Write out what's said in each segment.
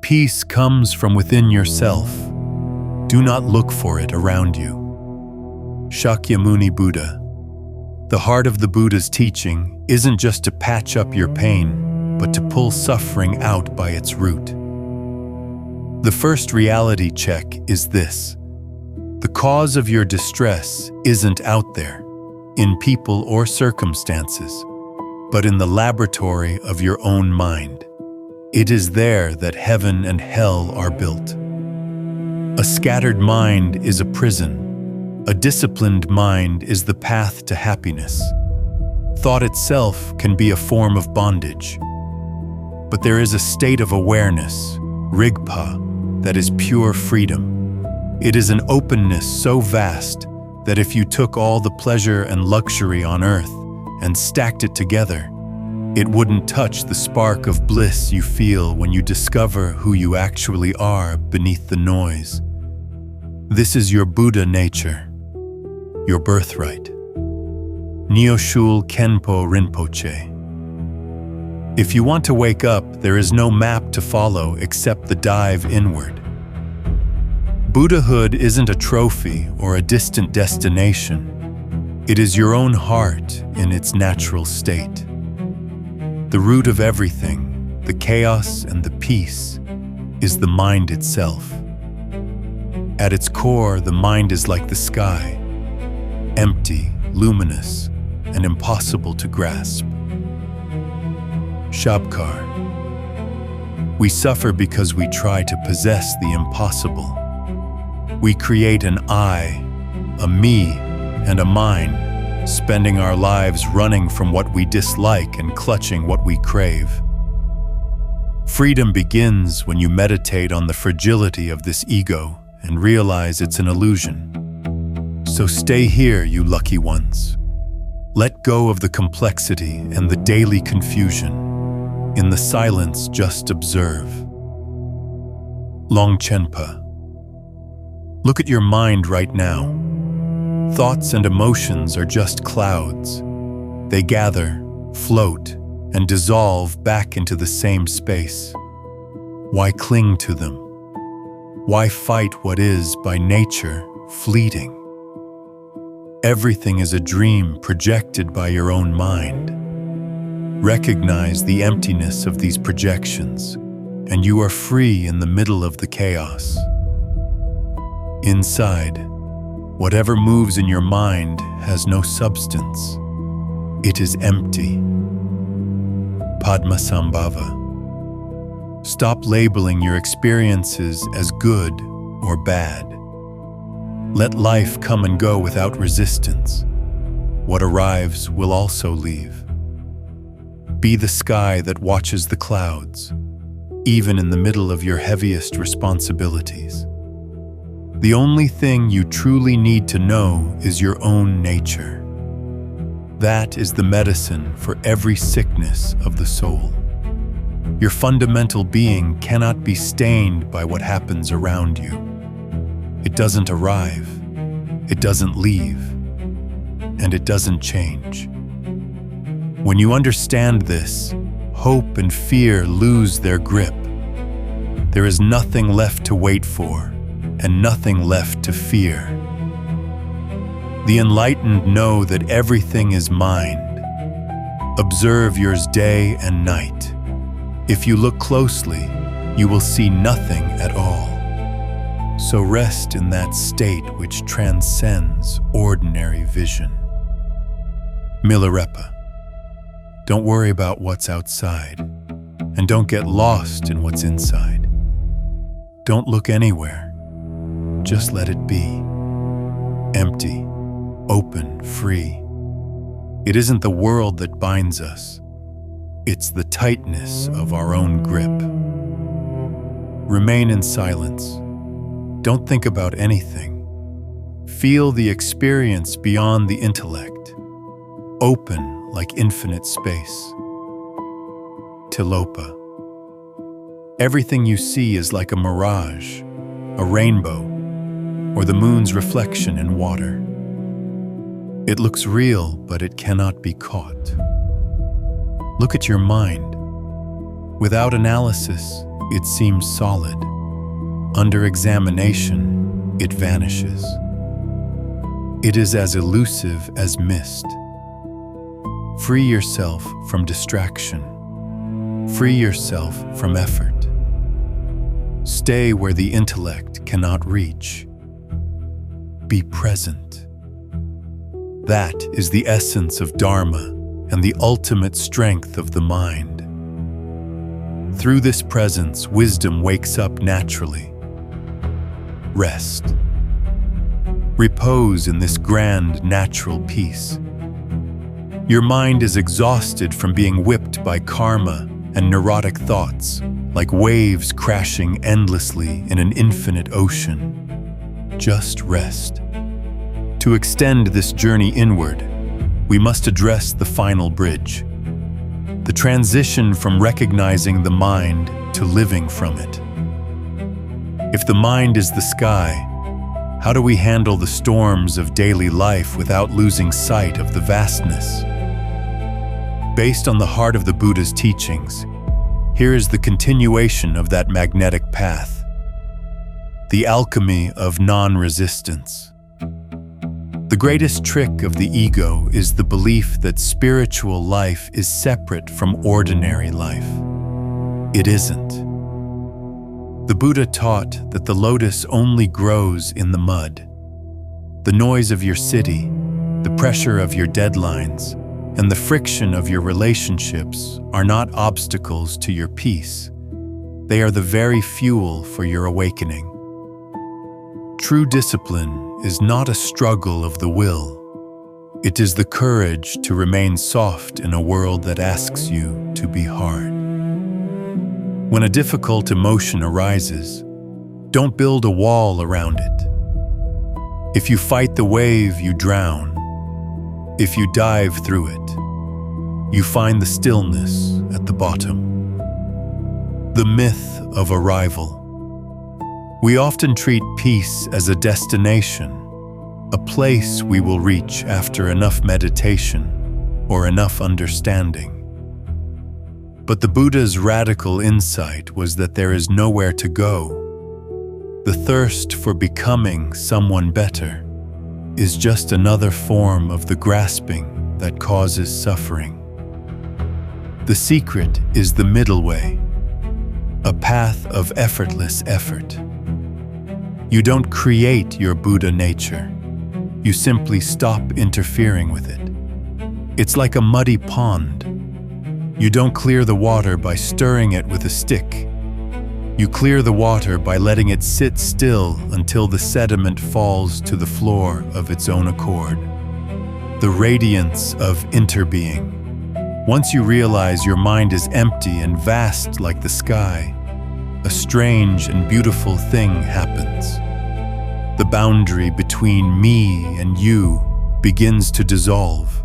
Peace comes from within yourself. Do not look for it around you. Shakyamuni Buddha. The heart of the Buddha's teaching isn't just to patch up your pain, but to pull suffering out by its root. The first reality check is this: the cause of your distress isn't out there, in people or circumstances, but in the laboratory of your own mind. It is there that heaven and hell are built. A scattered mind is a prison. A disciplined mind is the path to happiness. Thought itself can be a form of bondage. But there is a state of awareness, rigpa, that is pure freedom. It is an openness so vast that if you took all the pleasure and luxury on earth and stacked it together, it wouldn't touch the spark of bliss you feel when you discover who you actually are beneath the noise. This is your Buddha nature, your birthright. Longchenpa Rinpoche. If you want to wake up, there is no map to follow except the dive inward. Buddhahood isn't a trophy or a distant destination. It is your own heart in its natural state. The root of everything, the chaos and the peace, is the mind itself. At its core, the mind is like the sky, empty, luminous, and impossible to grasp. Shabkar. We suffer because we try to possess the impossible. We create an I, a me, and a mine, spending our lives running from what we dislike and clutching what we crave. Freedom begins when you meditate on the fragility of this ego and realize it's an illusion. So stay here, you lucky ones. Let go of the complexity and the daily confusion. In the silence, just observe. Longchenpa. Look at your mind right now. Thoughts and emotions are just clouds. They gather, float, and dissolve back into the same space. Why cling to them? Why fight what is, by nature, fleeting? Everything is a dream projected by your own mind. Recognize the emptiness of these projections, and you are free in the middle of the chaos. Inside, whatever moves in your mind has no substance. It is empty. Padmasambhava. Stop labeling your experiences as good or bad. Let life come and go without resistance. What arrives will also leave. Be the sky that watches the clouds, even in the middle of your heaviest responsibilities. The only thing you truly need to know is your own nature. That is the medicine for every sickness of the soul. Your fundamental being cannot be stained by what happens around you. It doesn't arrive, it doesn't leave, and it doesn't change. When you understand this, hope and fear lose their grip. There is nothing left to wait for, and nothing left to fear. The enlightened know that everything is mind. Observe yours day and night. If you look closely, you will see nothing at all. So rest in that state which transcends ordinary vision. Milarepa. Don't worry about what's outside, and don't get lost in what's inside. Don't look anywhere. Just let it be. Empty, open, free. It isn't the world that binds us. It's the tightness of our own grip. Remain in silence. Don't think about anything. Feel the experience beyond the intellect. Open like infinite space. Tilopa. Everything you see is like a mirage, a rainbow, or the moon's reflection in water. It looks real, but it cannot be caught. Look at your mind. Without analysis, it seems solid. Under examination, it vanishes. It is as elusive as mist. Free yourself from distraction. Free yourself from effort. Stay where the intellect cannot reach. Be present. That is the essence of Dharma and the ultimate strength of the mind. Through this presence, wisdom wakes up naturally. Rest. Repose in this grand natural peace. Your mind is exhausted from being whipped by karma and neurotic thoughts, like waves crashing endlessly in an infinite ocean. Just rest. To extend this journey inward, we must address the final bridge, the transition from recognizing the mind to living from it. If the mind is the sky, how do we handle the storms of daily life without losing sight of the vastness? Based on the heart of the Buddha's teachings, here is the continuation of that magnetic path, the alchemy of non-resistance. The greatest trick of the ego is the belief that spiritual life is separate from ordinary life. It isn't. The Buddha taught that the lotus only grows in the mud. The noise of your city, the pressure of your deadlines, and the friction of your relationships are not obstacles to your peace. They are the very fuel for your awakening. True discipline is not a struggle of the will. It is the courage to remain soft in a world that asks you to be hard. When a difficult emotion arises, don't build a wall around it. If you fight the wave, you drown. If you dive through it, you find the stillness at the bottom. The myth of arrival. We often treat peace as a destination, a place we will reach after enough meditation or enough understanding. But the Buddha's radical insight was that there is nowhere to go. The thirst for becoming someone better is just another form of the grasping that causes suffering. The secret is the middle way, a path of effortless effort. You don't create your Buddha nature. You simply stop interfering with it. It's like a muddy pond. You don't clear the water by stirring it with a stick. You clear the water by letting it sit still until the sediment falls to the floor of its own accord. The radiance of interbeing. Once you realize your mind is empty and vast like the sky, a strange and beautiful thing happens. The boundary between me and you begins to dissolve.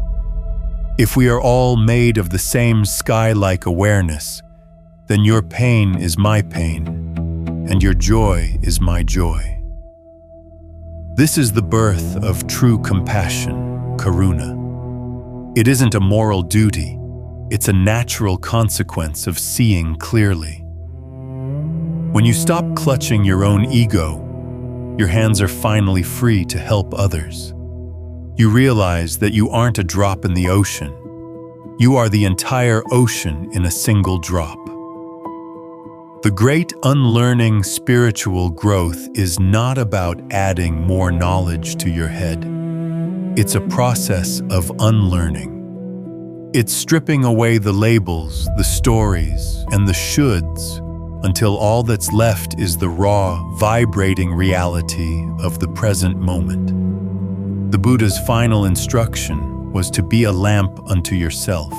If we are all made of the same sky-like awareness, then your pain is my pain, and your joy is my joy. This is the birth of true compassion, karuna. It isn't a moral duty, it's a natural consequence of seeing clearly. When you stop clutching your own ego, your hands are finally free to help others. You realize that you aren't a drop in the ocean. You are the entire ocean in a single drop. The great unlearning spiritual growth is not about adding more knowledge to your head. It's a process of unlearning. It's stripping away the labels, the stories, and the shoulds until all that's left is the raw, vibrating reality of the present moment. The Buddha's final instruction was to be a lamp unto yourself.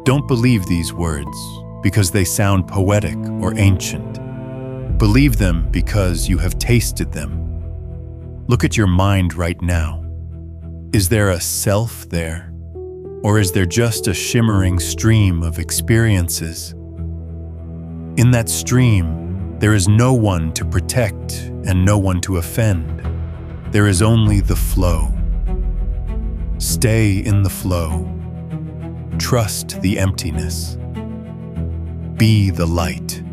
Don't believe these words because they sound poetic or ancient. Believe them because you have tasted them. Look at your mind right now. Is there a self there? Or is there just a shimmering stream of experiences? In that stream, there is no one to protect and no one to offend. There is only the flow. Stay in the flow. Trust the emptiness. Be the light.